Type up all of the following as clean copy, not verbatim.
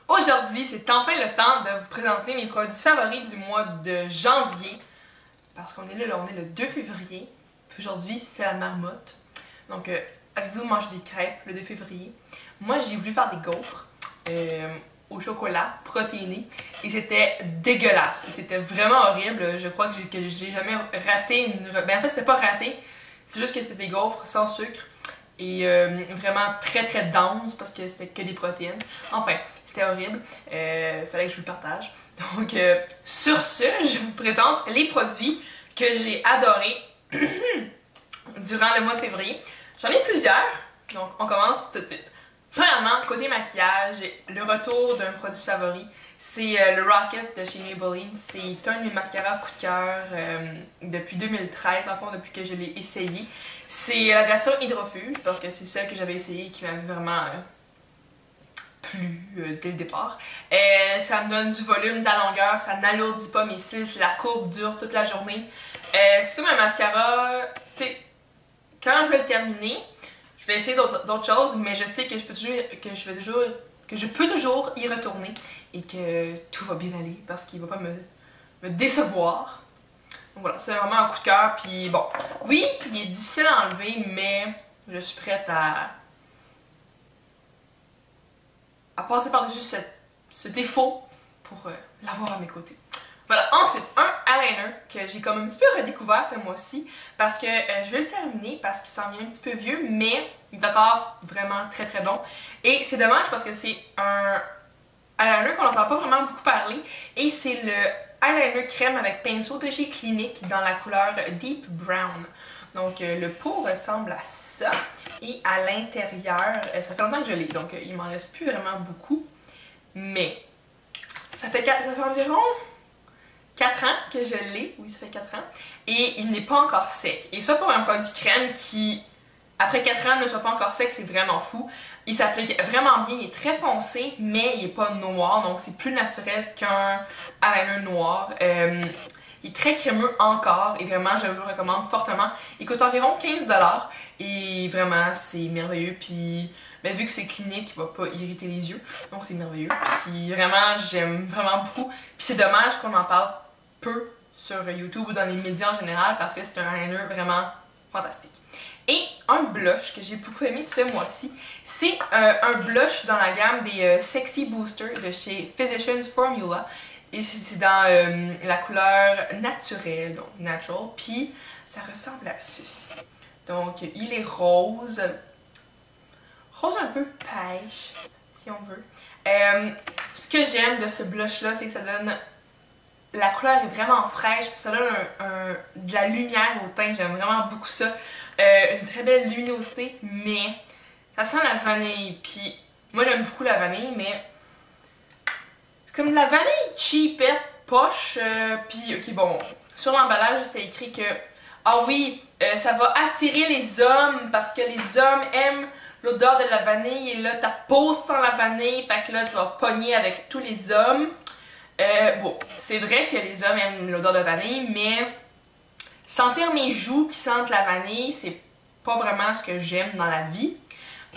Aujourd'hui, c'est enfin le temps de vous présenter mes produits favoris du mois de janvier. Parce qu'on est là, on est le 2 février. Puis aujourd'hui, c'est la marmotte. Donc, avez-vous mangé des crêpes le 2 février? Moi, j'ai voulu faire des gaufres au chocolat protéiné. Et c'était dégueulasse. C'était vraiment horrible. Je crois que j'ai jamais raté une... Ben en fait, c'était pas raté. C'est juste que c'était des gaufres sans sucre. Et vraiment très très dense parce que c'était que des protéines. Enfin, c'était horrible. Fallait que je vous le partage. Donc, sur ce, je vous présente les produits que j'ai adorés durant le mois de février. J'en ai plusieurs, donc on commence tout de suite. Premièrement, côté maquillage, le retour d'un produit favori, c'est le Rocket de chez Maybelline. C'est un de mes mascaras coup de cœur depuis 2013, en fond, depuis que je l'ai essayé. C'est la version hydrofuge, parce que c'est celle que j'avais essayée qui m'avait vraiment plu dès le départ. Ça me donne du volume, de la longueur, ça n'alourdit pas mes cils, la courbe dure toute la journée. C'est comme un mascara, tu sais, quand je vais le terminer, je vais essayer d'autres choses, mais je sais que je peux toujours y retourner et que tout va bien aller parce qu'il va pas me décevoir. Donc voilà, c'est vraiment un coup de cœur. Puis bon, oui, il est difficile à enlever, mais je suis prête à passer par-dessus ce défaut pour l'avoir à mes côtés. Voilà, ensuite, un eyeliner que j'ai comme un petit peu redécouvert ce mois-ci parce que je vais le terminer parce qu'il s'en vient un petit peu vieux, mais il est encore vraiment très très bon. Et c'est dommage parce que c'est un eyeliner qu'on n'entend pas vraiment beaucoup parler et c'est le eyeliner crème avec pinceau de chez Clinique dans la couleur Deep Brown. Donc le pot ressemble à ça et à l'intérieur, ça fait longtemps que je l'ai, donc il m'en reste plus vraiment beaucoup, mais ça fait environ 4 ans que je l'ai, oui ça fait 4 ans, et il n'est pas encore sec. Et ça pour un produit crème qui, après 4 ans, ne soit pas encore sec, c'est vraiment fou. Il s'applique vraiment bien, il est très foncé, mais il n'est pas noir, donc c'est plus naturel qu'un eyeliner noir. Il est très crémeux encore, et vraiment je vous le recommande fortement. Il coûte environ 15$, et vraiment c'est merveilleux, puis... Ben, vu que c'est Clinique, il va pas irriter les yeux, donc c'est merveilleux. Puis vraiment, j'aime vraiment beaucoup. Puis c'est dommage qu'on en parle peu sur YouTube ou dans les médias en général parce que c'est un eyeliner vraiment fantastique. Et un blush que j'ai beaucoup aimé ce mois-ci, c'est un blush dans la gamme des Sexy Boosters de chez Physicians Formula. Et c'est dans la couleur naturelle, donc natural, puis ça ressemble à ceci. Donc il est rose. Rose un peu pêche, si on veut. Ce que j'aime de ce blush-là, c'est que ça donne... La couleur est vraiment fraîche, puis ça donne de la lumière au teint. J'aime vraiment beaucoup ça. Une très belle luminosité, mais ça sent la vanille. Puis moi, j'aime beaucoup la vanille, mais c'est comme de la vanille cheapette, poche. Puis, ok, bon, sur l'emballage, c'était écrit que... Ah oui, ça va attirer les hommes parce que les hommes aiment l'odeur de la vanille et là ta peau sent la vanille, fait que là tu vas pogner avec tous les hommes. Bon, c'est vrai que les hommes aiment l'odeur de vanille, mais sentir mes joues qui sentent la vanille, c'est pas vraiment ce que j'aime dans la vie.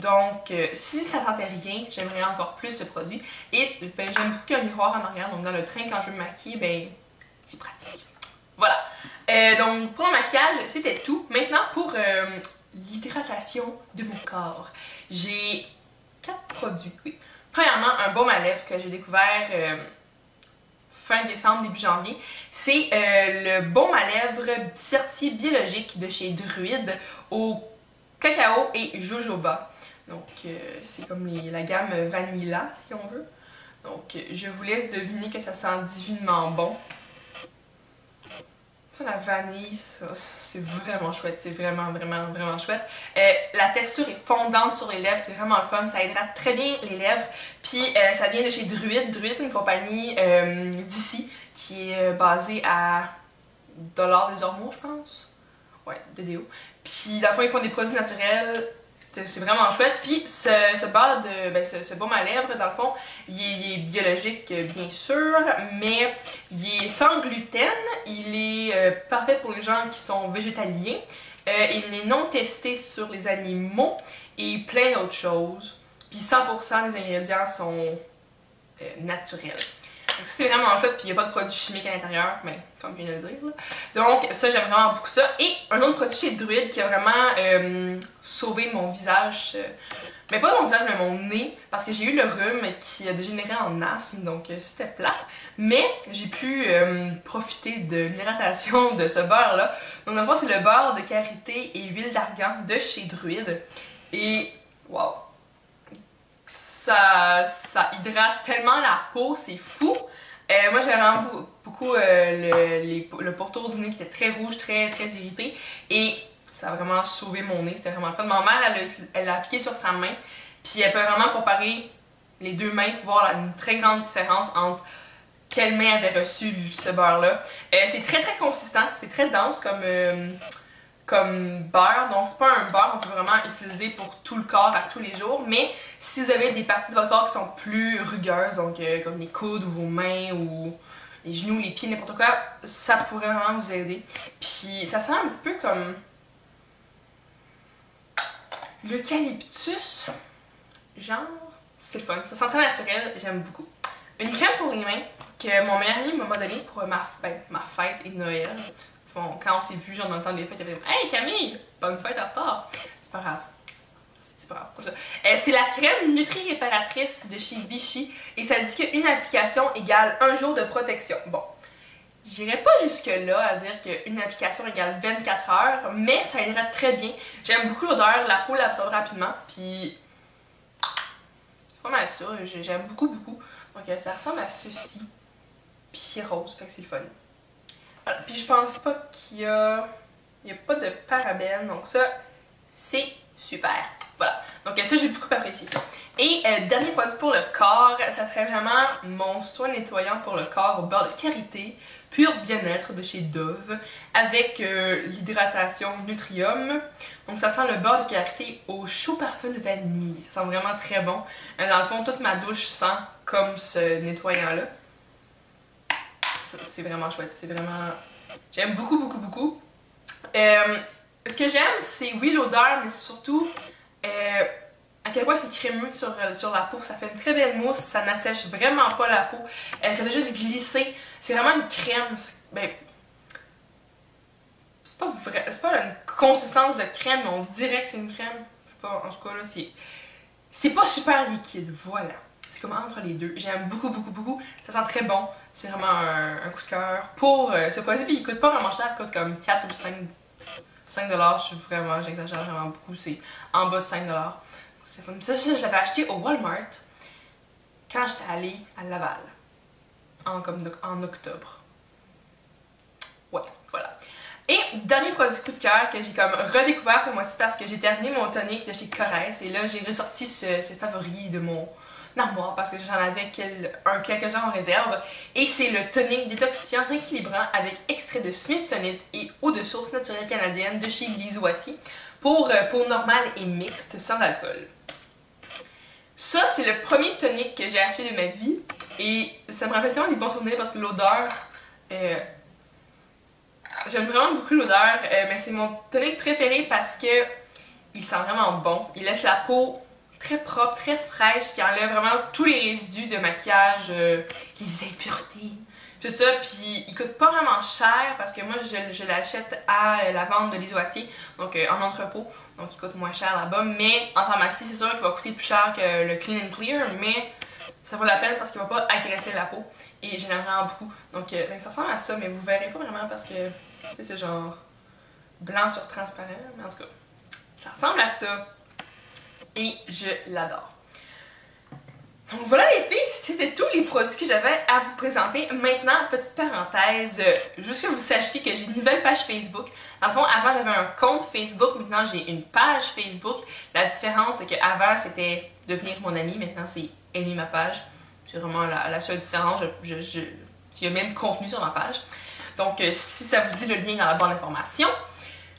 Donc, si ça sentait rien, j'aimerais encore plus ce produit. Et ben, j'aime beaucoup qu'il y ait un miroir en arrière, donc dans le train quand je veux me maquiller, ben c'est pratique. Voilà. Donc pour le maquillage, c'était tout. Maintenant pour l'hydratation de mon corps. J'ai 4 produits, oui. Premièrement, un baume à lèvres que j'ai découvert fin décembre, début janvier. C'est le baume à lèvres certifié biologique de chez Druide au cacao et jojoba. Donc c'est comme la gamme Vanilla si on veut. Donc je vous laisse deviner que ça sent divinement bon. Ça, la vanille, c'est vraiment chouette, c'est vraiment chouette. La texture est fondante sur les lèvres, c'est vraiment le fun, ça hydrate très bien les lèvres. Puis ça vient de chez Druide. Druide, c'est une compagnie d'ici qui est basée à Dollar des Ormeaux, je pense. Ouais, DDO. Puis dans le fond, ils font des produits naturels. C'est vraiment chouette. Puis ce baume à lèvres, dans le fond, il est biologique bien sûr, mais il est sans gluten. Il est parfait pour les gens qui sont végétaliens. Il est non testé sur les animaux et plein d'autres choses. Puis 100% des ingrédients sont naturel. Donc c'est vraiment chouette, puis il n'y a pas de produits chimiques à l'intérieur, mais comme je viens de le dire. Là. Donc ça, j'aime vraiment beaucoup ça. Et un autre produit chez Druid qui a vraiment sauvé mon visage, mais pas mon visage, mais mon nez, parce que j'ai eu le rhume qui a dégénéré en asthme, donc c'était plate. Mais j'ai pu profiter de l'hydratation de ce beurre-là. Donc dans le fond, c'est le beurre de karité et huile d'argan de chez Druid. Et wow! Ça hydrate tellement la peau, c'est fou. Moi j'avais vraiment beaucoup le pourtour du nez qui était très rouge, très irrité. Et ça a vraiment sauvé mon nez, c'était vraiment le fun. Ma mère, elle l'a appliqué sur sa main. Puis elle peut vraiment comparer les deux mains pour voir une très grande différence entre quelle main avait reçu ce beurre-là. C'est très consistant, c'est très dense comme beurre, donc c'est pas un beurre qu'on peut vraiment utiliser pour tout le corps à tous les jours, mais si vous avez des parties de votre corps qui sont plus rugueuses, donc comme les coudes ou vos mains ou les genoux, les pieds, n'importe quoi, ça pourrait vraiment vous aider. Puis ça sent un petit peu comme l'eucalyptus, genre, c'est le fun, ça sent très naturel, j'aime beaucoup. Une crème pour les mains que mon meilleur ami m'a donné pour ma fête et Noël. Quand on s'est vu, genre dans le temps des fêtes, il avait dit « Hey Camille, bonne fête en retard! » C'est pas grave. C'est pas grave. C'est la crème Nutri-Réparatrice de chez Vichy et ça dit qu'une application égale 1 jour de protection. Bon, j'irai pas jusque-là à dire qu'une application égale 24 heures, mais ça hydrate très bien. J'aime beaucoup l'odeur, la peau l'absorbe rapidement, puis c'est pas mal ça, j'aime beaucoup. Donc ça ressemble à ceci, puis c'est rose, fait que c'est le fun. Voilà. Puis je pense pas qu'il y a pas de parabènes, donc ça, c'est super. Voilà, donc ça, j'ai beaucoup apprécié ça. Et dernier produit pour le corps, ça serait vraiment mon soin nettoyant pour le corps au beurre de karité, pur bien-être de chez Dove, avec l'hydratation Nutrium. Donc ça sent le beurre de karité au chaud parfum de vanille, ça sent vraiment très bon. Dans le fond, toute ma douche sent comme ce nettoyant-là. C'est vraiment chouette, c'est vraiment... J'aime beaucoup. Ce que j'aime, c'est oui l'odeur, mais surtout à quel point c'est crémeux sur la peau. Ça fait une très belle mousse, ça n'assèche vraiment pas la peau. Ça fait juste glisser. C'est vraiment une crème. Ben, c'est pas vrai, c'est pas une consistance de crème, mais on dirait que c'est une crème. Je sais pas, en tout cas là, c'est pas super liquide, voilà. C'est comme entre les deux. J'aime beaucoup. Ça sent très bon. C'est vraiment un coup de cœur pour ce produit. Puis il coûte pas vraiment cher, il coûte comme 4 ou 5 $. J'exagère vraiment beaucoup. C'est en bas de 5 $. C'est fun. Ça, je l'avais acheté au Walmart quand j'étais allée à Laval. En octobre. Ouais, voilà. Et dernier produit coup de cœur que j'ai comme redécouvert ce mois-ci parce que j'ai terminé mon tonic de chez Corrèze. Et là, j'ai ressorti ce favori de mon armoire parce que j'en avais quelques-uns en réserve. Et c'est le tonic détoxifiant rééquilibrant avec extrait de smithsonite et eau de source naturelle canadienne de chez Lizoati pour peau normale et mixte sans alcool. Ça, c'est le premier tonic que j'ai acheté de ma vie et ça me rappelle tellement des bons souvenirs parce que l'odeur... j'aime vraiment beaucoup l'odeur, mais c'est mon tonic préféré parce que il sent vraiment bon. Il laisse la peau très propre, très fraîche, qui enlève vraiment tous les résidus de maquillage, les impuretés, tout ça. Puis il coûte pas vraiment cher parce que moi je l'achète à la vente de Lizoati, donc en entrepôt, donc il coûte moins cher là-bas. Mais en pharmacie, c'est sûr qu'il va coûter plus cher que le Clean and Clear, mais ça vaut la peine parce qu'il va pas agresser la peau. Et j'en aime vraiment beaucoup. Donc ça ressemble à ça, mais vous verrez pas vraiment parce que c'est genre blanc sur transparent, mais en tout cas, ça ressemble à ça. Et je l'adore. Donc voilà les filles, c'était tous les produits que j'avais à vous présenter. Maintenant, petite parenthèse, juste que vous sachiez que j'ai une nouvelle page Facebook. Dans le fond, avant j'avais un compte Facebook, maintenant j'ai une page Facebook. La différence, c'est qu'avant c'était devenir mon ami, maintenant c'est aimer ma page. C'est vraiment la seule différence. Il y a même contenu sur ma page. Donc si ça vous dit, le lien dans la barre d'informations.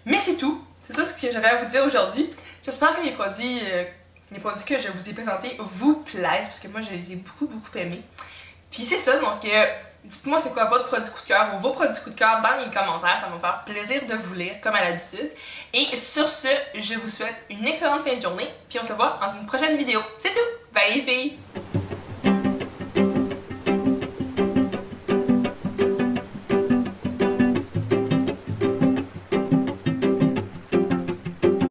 Mais c'est tout. C'est ça ce que j'avais à vous dire aujourd'hui. J'espère que les produits que je vous ai présentés vous plaisent, parce que moi je les ai beaucoup aimés. Puis c'est ça, donc dites-moi c'est quoi votre produit coup de cœur ou vos produits coup de cœur dans les commentaires, ça va me faire plaisir de vous lire comme à l'habitude. Et sur ce, je vous souhaite une excellente fin de journée, puis on se voit dans une prochaine vidéo. C'est tout! Bye les filles!